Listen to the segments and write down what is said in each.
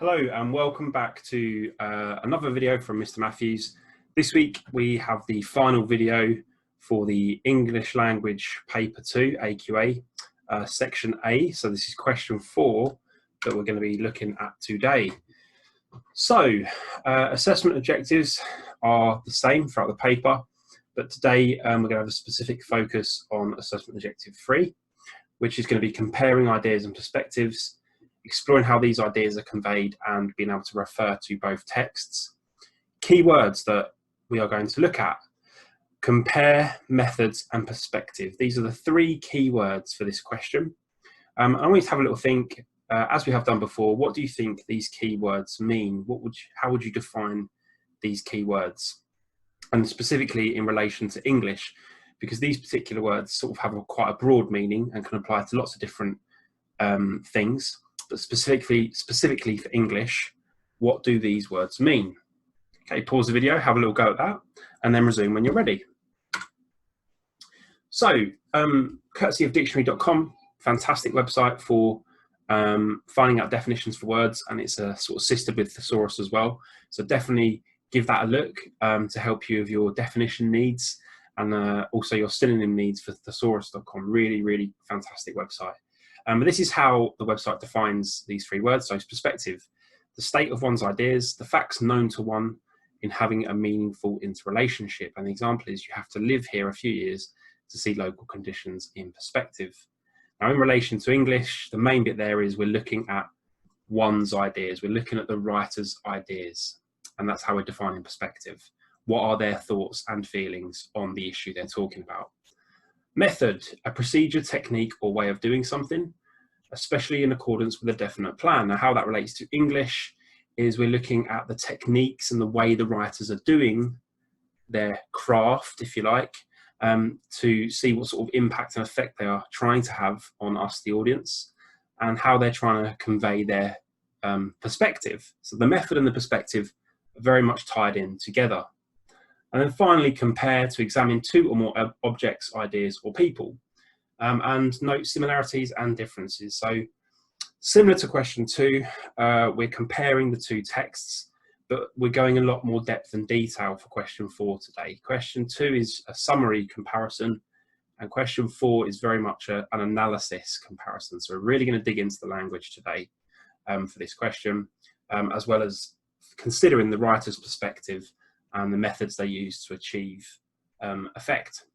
Hello and welcome back to another video from Mr. Matthews. This week we have the final video for the English Language Paper 2, AQA, Section A. So this is question 4 that we're going to be looking at today. So assessment objectives are the same throughout the paper, but today we're going to have a specific focus on assessment objective 3, which is going to be comparing ideas and perspectives, exploring how these ideas are conveyed and being able to refer to both texts. Key words that we are going to look at: compare, methods and perspective. These are the three key words for this question. I want you to have a little think, as we have done before, what do you think these key words mean? How would you define these key words? And specifically in relation to English, because these particular words sort of have quite a broad meaning and can apply to lots of different things. But specifically for English, what do these words mean? Okay, pause the video, have a little go at that, and then resume when you're ready. So, courtesy of dictionary.com, fantastic website for finding out definitions for words, and it's sort of sistered with thesaurus as well. So definitely give that a look to help you with your definition needs and also your synonym needs for thesaurus.com. Really, really fantastic website. But this is how the website defines these three words. So it's perspective, the state of one's ideas, the facts known to one in having a meaningful interrelationship. And the example is you have to live here a few years to see local conditions in perspective. Now, in relation to English, the main bit there is we're looking at one's ideas. We're looking at the writer's ideas. And that's how we're defining perspective. What are their thoughts and feelings on the issue they're talking about? Method, a procedure, technique, or way of doing something, especially in accordance with a definite plan. Now, how that relates to English is we're looking at the techniques and the way the writers are doing their craft, if you like, to see what sort of impact and effect they are trying to have on us, the audience, and how they're trying to convey their perspective. So the method and the perspective are very much tied in together. And then finally, compare, to examine two or more objects, ideas, or people, and note similarities and differences. So similar to question 2, we're comparing the two texts, but we're going a lot more depth and detail for question 4 today. Question 2 is a summary comparison, and question 4 is very much an analysis comparison. So we're really going to dig into the language today for this question, as well as considering the writer's perspective and the methods they use to achieve effect.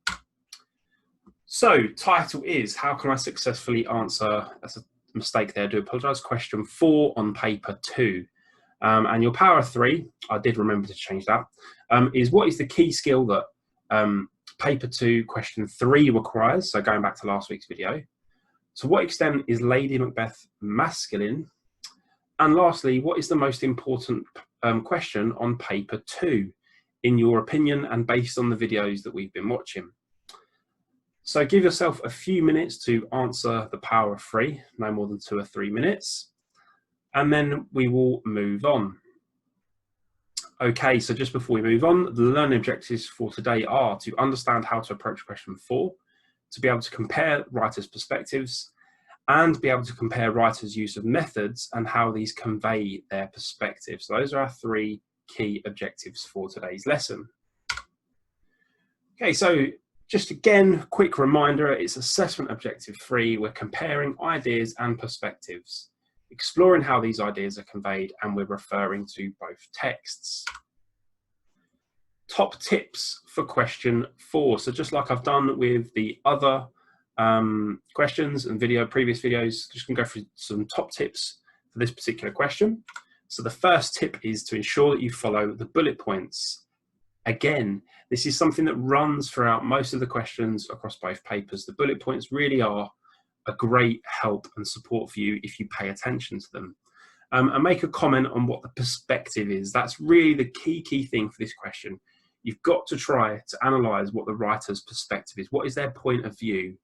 So, title is, how can I successfully answer, that's a mistake there, I do apologise, question 4 on paper 2. And your power of 3, I did remember to change that, is what is the key skill that paper 2 question 3 requires? So going back to last week's video. To what extent is Lady Macbeth masculine? And lastly, what is the most important question on paper 2? In your opinion and based on the videos that we've been watching. So give yourself a few minutes to answer the power of 3, no more than 2 or 3 minutes, and then we will move on. Okay, so just before we move on, the learning objectives for today are to understand how to approach question 4, to be able to compare writers' perspectives, and be able to compare writers' use of methods and how these convey their perspective. So those are our 3 key objectives for today's lesson. Okay, so just again, quick reminder, it's assessment objective 3. We're comparing ideas and perspectives, exploring how these ideas are conveyed, and we're referring to both texts. Top tips for question 4. So just like I've done with the other questions and previous videos, just gonna go through some top tips for this particular question. So the first tip is to ensure that you follow the bullet points. Again, this is something that runs throughout most of the questions across both papers. The bullet points really are a great help and support for you if you pay attention to them. And make a comment on what the perspective is. That's really the key thing for this question. You've got to try to analyse what the writer's perspective is. What is their point of view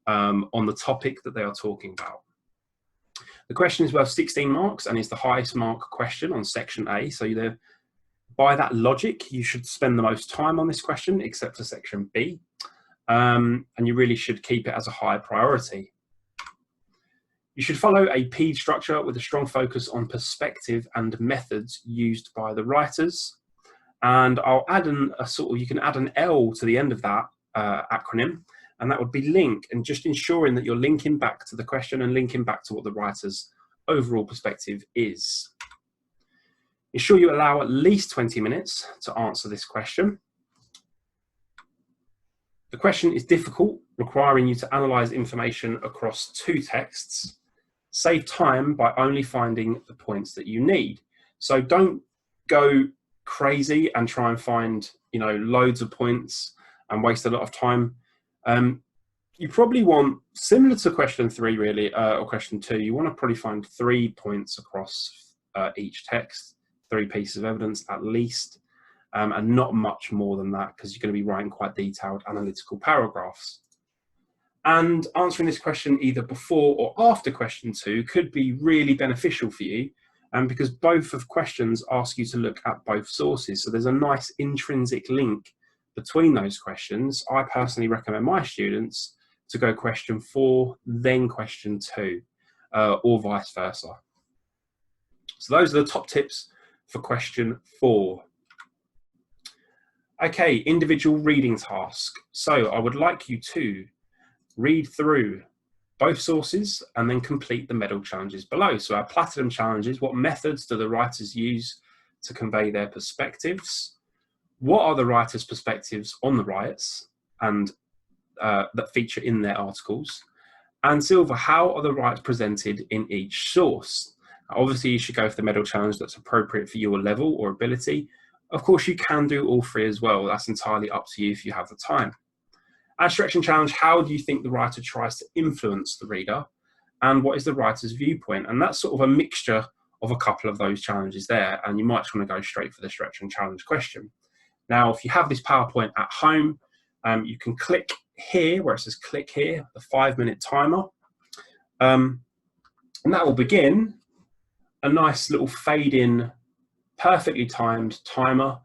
on the topic that they are talking about? The question is worth 16 marks and is the highest mark question on section A. So by that logic, you should spend the most time on this question, except for section B. And you really should keep it as a high priority. You should follow a PED structure with a strong focus on perspective and methods used by the writers. And I'll add you can add an L to the end of that acronym, and that would be link, and just ensuring that you're linking back to the question and linking back to what the writer's overall perspective is. Ensure you allow at least 20 minutes to answer this question. The question is difficult, requiring you to analyse information across 2 texts. Save time by only finding the points that you need. So don't go crazy and try and find, loads of points and waste a lot of time. You probably want, similar to question 3 really, or question 2, you want to probably find 3 points across each text, 3 pieces of evidence at least, and not much more than that, because you're going to be writing quite detailed analytical paragraphs. And answering this question either before or after question 2 could be really beneficial for you, because both of questions ask you to look at both sources. So there's a nice intrinsic link between those questions. I personally recommend my students to go question 4, then question 2, or vice versa. So those are the top tips for question 4. Okay, individual reading task. So I would like you to read through both sources and then complete the medal challenges below. So our platinum challenges: what methods do the writers use to convey their perspectives? What are the writers' perspectives on the riots and that feature in their articles? And silver, how are the riots presented in each source? Obviously, you should go for the medal challenge that's appropriate for your level or ability. Of course, you can do all 3 as well. That's entirely up to you if you have the time. As direction challenge, how do you think the writer tries to influence the reader? And what is the writer's viewpoint? And that's sort of a mixture of a couple of those challenges there. And you might just want to go straight for the direction challenge question. Now, if you have this PowerPoint at home, you can click here where it says click here, the 5-minute timer. And that will begin a nice little fade in, perfectly timed timer.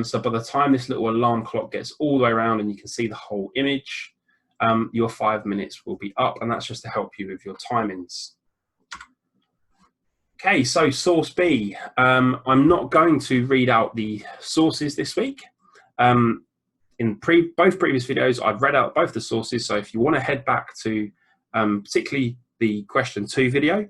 So by the time this little alarm clock gets all the way around and you can see the whole image, your 5 minutes will be up, and that's just to help you with your timings. Okay, so source B. I'm not going to read out the sources this week. In both previous videos, I've read out both the sources, so if you want to head back to particularly the question 2 video,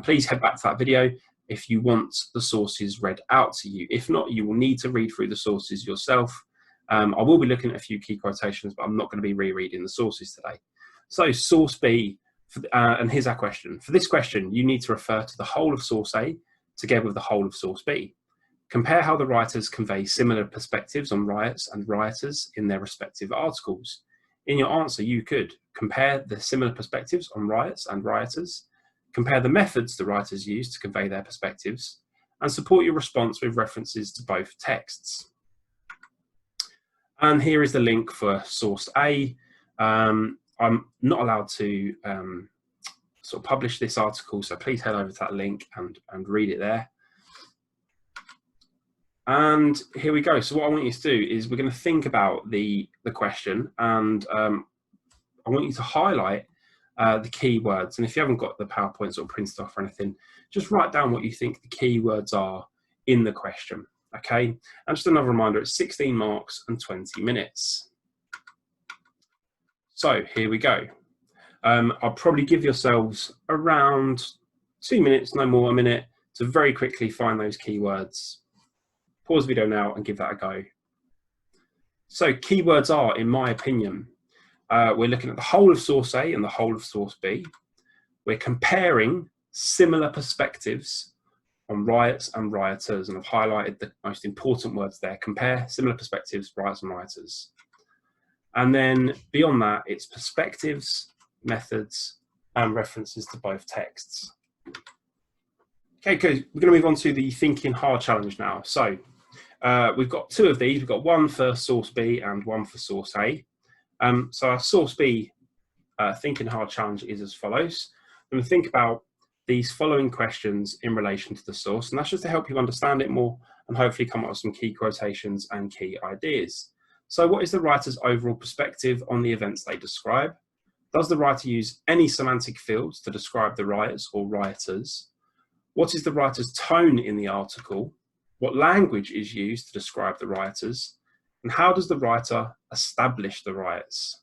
please head back to that video if you want the sources read out to you. If not, you will need to read through the sources yourself. I will be looking at a few key quotations, but I'm not going to be rereading the sources today. So source B, and here's our question. For this question, you need to refer to the whole of source A together with the whole of source B. Compare how the writers convey similar perspectives on riots and rioters in their respective articles. In your answer, you could compare the similar perspectives on riots and rioters, compare the methods the writers use to convey their perspectives, and support your response with references to both texts. And here is the link for source A. I'm not allowed to sort of publish this article, so please head over to that link and read it there. And here we go. So what I want you to do is we're going to think about the question, and I want you to highlight the key words. And if you haven't got the PowerPoint sort of printed off or anything, just write down what you think the key words are in the question. Okay, and just another reminder, it's 16 marks and 20 minutes. So here we go. I'll probably give yourselves around 2 minutes, no more, a minute, to very quickly find those keywords. Pause the video now and give that a go. So keywords are, in my opinion, we're looking at the whole of source A and the whole of source B. We're comparing similar perspectives on riots and rioters, and I've highlighted the most important words there: compare, similar perspectives, riots and rioters. And then beyond that, it's perspectives, methods, and references to both texts. Okay, good. We're going to move on to the thinking hard challenge now. So we've got 2 of these. We've got one for source B and one for source A. So our source B thinking hard challenge is as follows. I'm going to think about these following questions in relation to the source, and that's just to help you understand it more and hopefully come up with some key quotations and key ideas. So what is the writer's overall perspective on the events they describe? Does the writer use any semantic fields to describe the writers or writers? What is the writer's tone in the article? What language is used to describe the writers? And how does the writer establish the writers?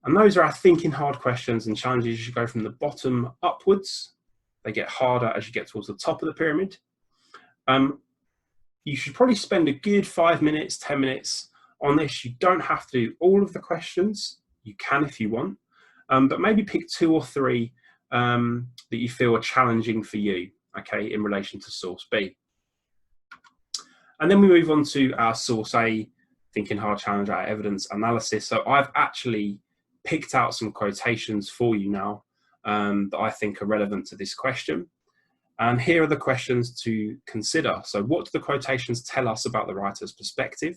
And those are our thinking hard questions and challenges. You should go from the bottom upwards. They get harder as you get towards the top of the pyramid. You should probably spend a good 5 minutes, 10 minutes on this. You don't have to do all of the questions. You can if you want, but maybe pick 2 or 3 that you feel are challenging for you, okay, in relation to source B. And then we move on to our source A, thinking hard challenge, our evidence analysis. So I've actually picked out some quotations for you now that I think are relevant to this question. And here are the questions to consider. So what do the quotations tell us about the writer's perspective?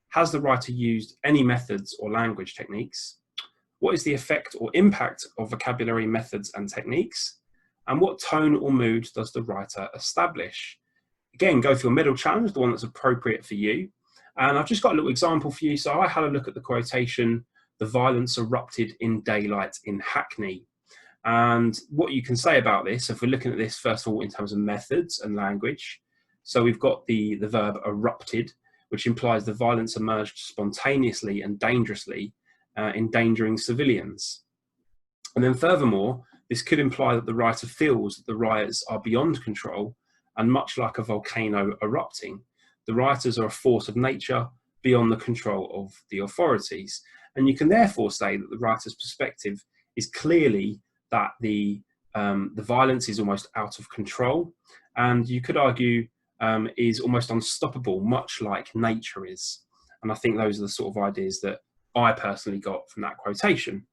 Has the writer used any methods or language techniques? What is the effect or impact of vocabulary, methods and techniques? And what tone or mood does the writer establish? Again, go for your middle challenge, the one that's appropriate for you. And I've just got a little example for you. So I had a look at the quotation, "The violence erupted in daylight in Hackney." And what you can say about this, if we're looking at this first of all in terms of methods and language, so we've got the verb erupted, which implies the violence emerged spontaneously and dangerously, endangering civilians. And then furthermore, this could imply that the writer feels that the riots are beyond control, and much like a volcano erupting, the writers are a force of nature beyond the control of the authorities. And you can therefore say that the writer's perspective is clearly that the violence is almost out of control, and you could argue is almost unstoppable, much like nature is. And I think those are the sort of ideas that I personally got from that quotation.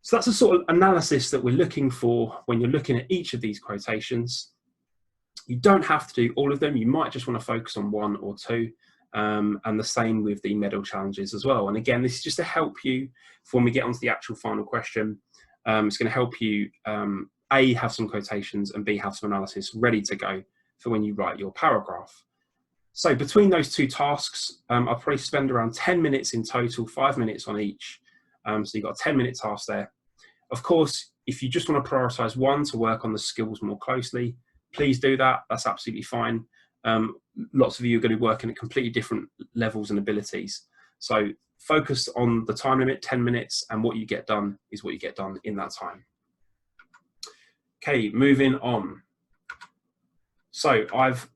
So that's a sort of analysis that we're looking for when you're looking at each of these quotations. You don't have to do all of them. You might just want to focus on 1 or 2, and the same with the medal challenges as well. And again, this is just to help you for when we get onto the actual final question. It's going to help you, A, have some quotations, and B, have some analysis ready to go for when you write your paragraph. So between those 2 tasks, I'll probably spend around 10 minutes in total, 5 minutes on each. So you've got a 10-minute task there. Of course, if you just want to prioritize one to work on the skills more closely, please do that. That's absolutely fine. Lots of you are going to be working at completely different levels and abilities. So focus on the time limit, 10 minutes, and what you get done is what you get done in that time. Okay, moving on. So I've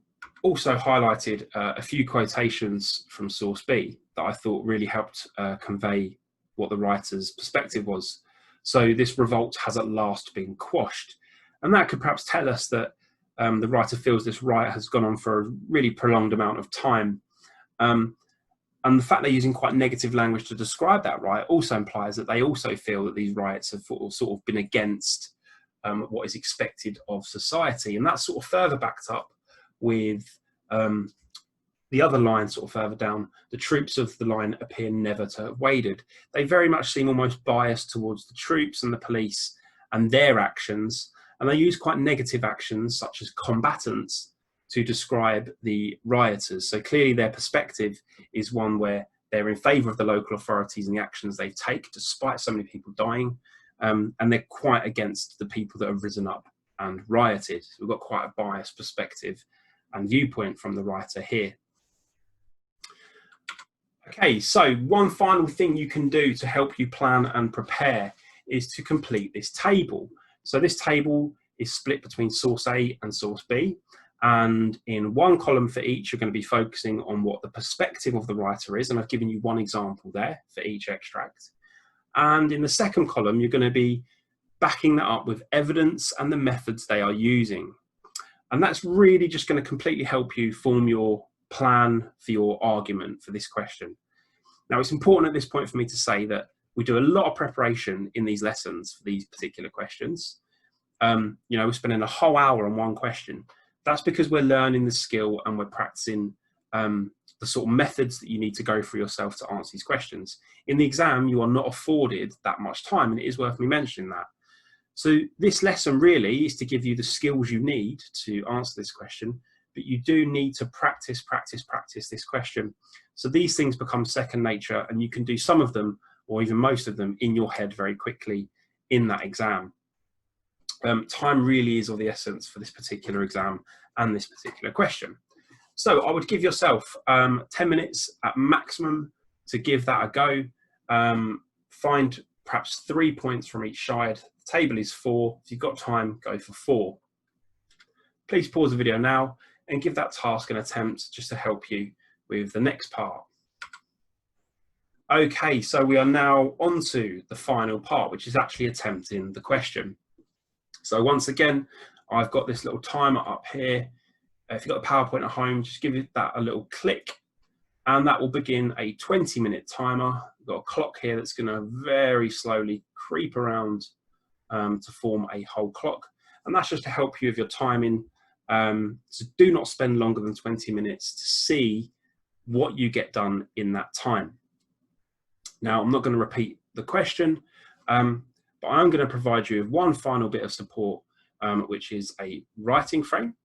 also highlighted a few quotations from source B that I thought really helped convey what the writer's perspective was. So this revolt has at last been quashed. And that could perhaps tell us that the writer feels this riot has gone on for a really prolonged amount of time. And the fact they're using quite negative language to describe that riot also implies that they also feel that these riots have sort of been against what is expected of society. And that's sort of further backed up with the other line sort of further down. The troops of the line appear never to have waded. They very much seem almost biased towards the troops and the police and their actions. And they use quite negative actions such as combatants to describe the rioters. So clearly their perspective is one where they're in favour of the local authorities and the actions they take despite so many people dying. And they're quite against the people that have risen up and rioted. So we've got quite a biased perspective and viewpoint from the writer here. Okay, so one final thing you can do to help you plan and prepare is to complete this table. So this table is split between source A and source B. And in one column for each, you're going to be focusing on what the perspective of the writer is. And I've given you one example there for each extract. And in the second column, you're going to be backing that up with evidence and the methods they are using. And that's really just going to completely help you form your plan for your argument for this question. Now, it's important at this point for me to say that we do a lot of preparation in these lessons for these particular questions. We're spending a whole hour on one question. That's because we're learning the skill and we're practicing the sort of methods that you need to go through yourself to answer these questions. In the exam, you are not afforded that much time, and it is worth me mentioning that. So this lesson really is to give you the skills you need to answer this question, but you do need to practice this question. So these things become second nature, and you can do some of them or even most of them, in your head very quickly in that exam. Time really is of the essence for this particular exam and this particular question. So I would give yourself 10 minutes at maximum to give that a go. Find perhaps 3 points from each side. The table is 4. If you've got time, go for 4. Please pause the video now and give that task an attempt just to help you with the next part. Okay, so we are now on to the final part, which is actually attempting the question. So once again, I've got this little timer up here. If you've got a PowerPoint at home, just give that a little click, and that will begin a 20-minute timer. We've got a clock here that's going to very slowly creep around to form a whole clock, and that's just to help you with your timing. So do not spend longer than 20 minutes to see what you get done in that time. Now, I'm not going to repeat the question, but I'm going to provide you with one final bit of support, which is a writing frame.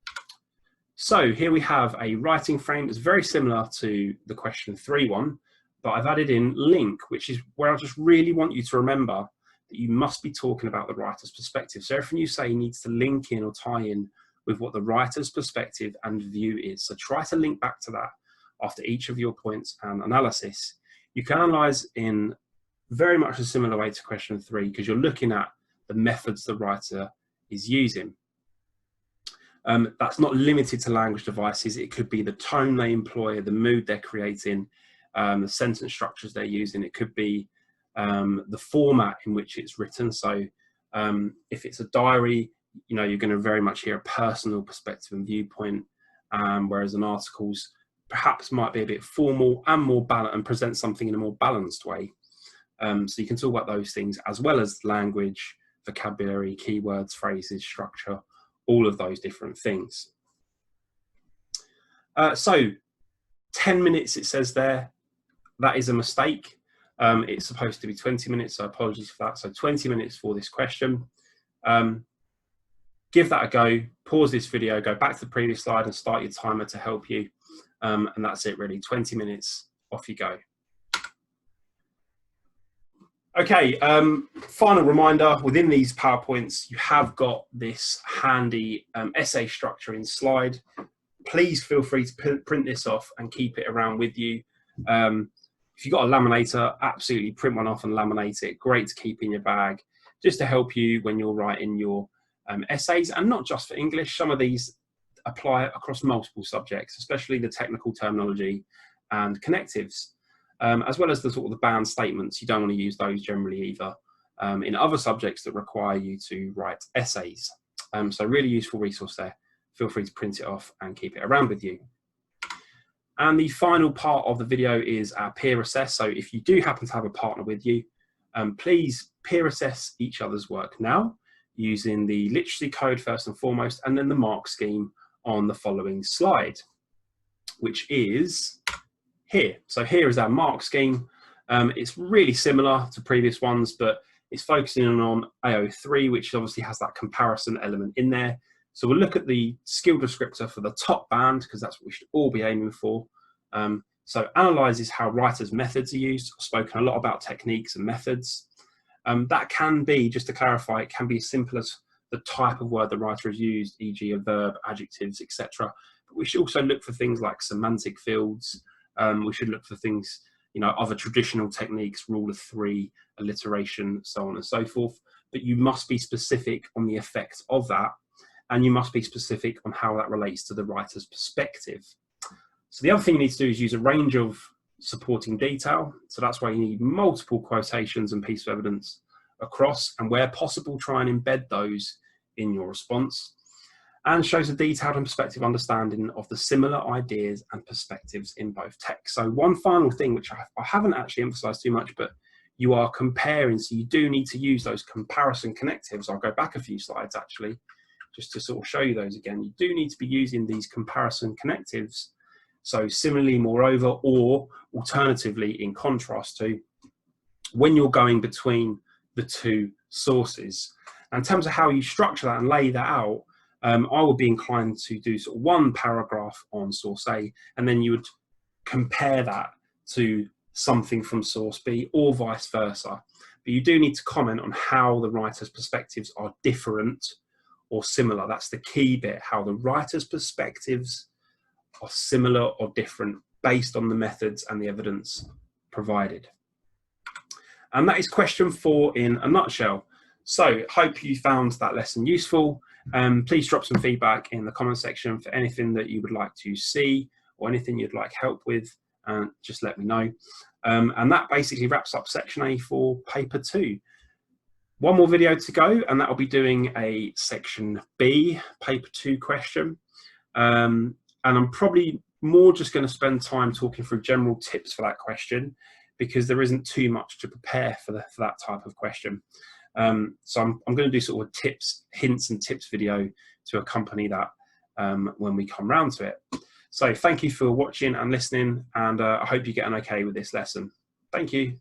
So here we have a writing frame that's very similar to the question 3 one, but I've added in link, which is where I just really want you to remember that you must be talking about the writer's perspective. So everything you say needs to link in or tie in with what the writer's perspective and view is. So try to link back to that after each of your points and analysis. You can analyse in very much a similar way to question 3 because you're looking at the methods the writer is using. That's not limited to language devices. It could be the tone they employ, the mood they're creating, the sentence structures they're using. It could be the format in which it's written. So if it's a diary, you know, you're going to very much hear a personal perspective and viewpoint, whereas an article's perhaps might be a bit formal and more balanced and present something in a more balanced way. So you can talk about those things as well as language, vocabulary, keywords, phrases, structure, all of those different things. So 10 minutes it says there. That is a mistake. It's supposed to be 20 minutes, so apologies for that. So 20 minutes for this question. Give that a go, pause this video, go back to the previous slide and start your timer to help you. And that's it really, 20 minutes, off you go. Okay, final reminder, within these PowerPoints, you have got this handy essay structure in slide. Please feel free to print this off and keep it around with you. If you've got a laminator, absolutely print one off and laminate it. Great to keep in your bag, just to help you when you're writing your essays, and not just for English. Some of these apply across multiple subjects, especially the technical terminology and connectives, as well as the sort of the banned statements. You don't want to use those generally either in other subjects that require you to write essays. So really useful resource there. Feel free to print it off and keep it around with you. And the final part of the video is our peer assess. So if you do happen to have a partner with you, please peer assess each other's work now using the literacy code first and foremost, and then the mark scheme on the following slide, which is here. So here is our mark scheme. It's really similar to previous ones, but it's focusing on AO3, which obviously has that comparison element in there. So we'll look at the skill descriptor for the top band, because that's what we should all be aiming for. So analyzes how writers' methods are used. I've spoken a lot about techniques and methods. That can be, just to clarify, it can be as simple as the type of word the writer has used, e.g. a verb, adjectives, etc. But we should also look for things like semantic fields. We should look for things, you know, other traditional techniques, rule of 3, alliteration, so on and so forth. But you must be specific on the effect of that, and you must be specific on how that relates to the writer's perspective. So the other thing you need to do is use a range of supporting detail. So that's why you need multiple quotations and pieces of evidence across, and where possible, try and embed those in your response, and shows a detailed and perspective understanding of the similar ideas and perspectives in both texts. So one final thing, which I haven't actually emphasized too much, but you are comparing, so you do need to use those comparison connectives. I'll go back a few slides actually, just to sort of show you those again. You do need to be using these comparison connectives. So similarly, moreover, or alternatively, in contrast to, when you're going between the two sources. And in terms of how you structure that and lay that out, I would be inclined to do sort of one paragraph on source A, and then you would compare that to something from source B or vice versa. But you do need to comment on how the writer's perspectives are different or similar. That's the key bit, how the writer's perspectives are similar or different based on the methods and the evidence provided. And that is question 4 in a nutshell. So hope you found that lesson useful. Please drop some feedback in the comment section for anything that you would like to see or anything you'd like help with, and just let me know. And that basically wraps up section A for paper 2. One more video to go, and that will be doing a section B, paper 2 question. And I'm probably more just going to spend time talking through general tips for that question, because there isn't too much to prepare for that type of question. So I'm going to do sort of a tips, hints and tips video to accompany that when we come round to it. So thank you for watching and listening, and I hope you get on okay with this lesson. Thank you.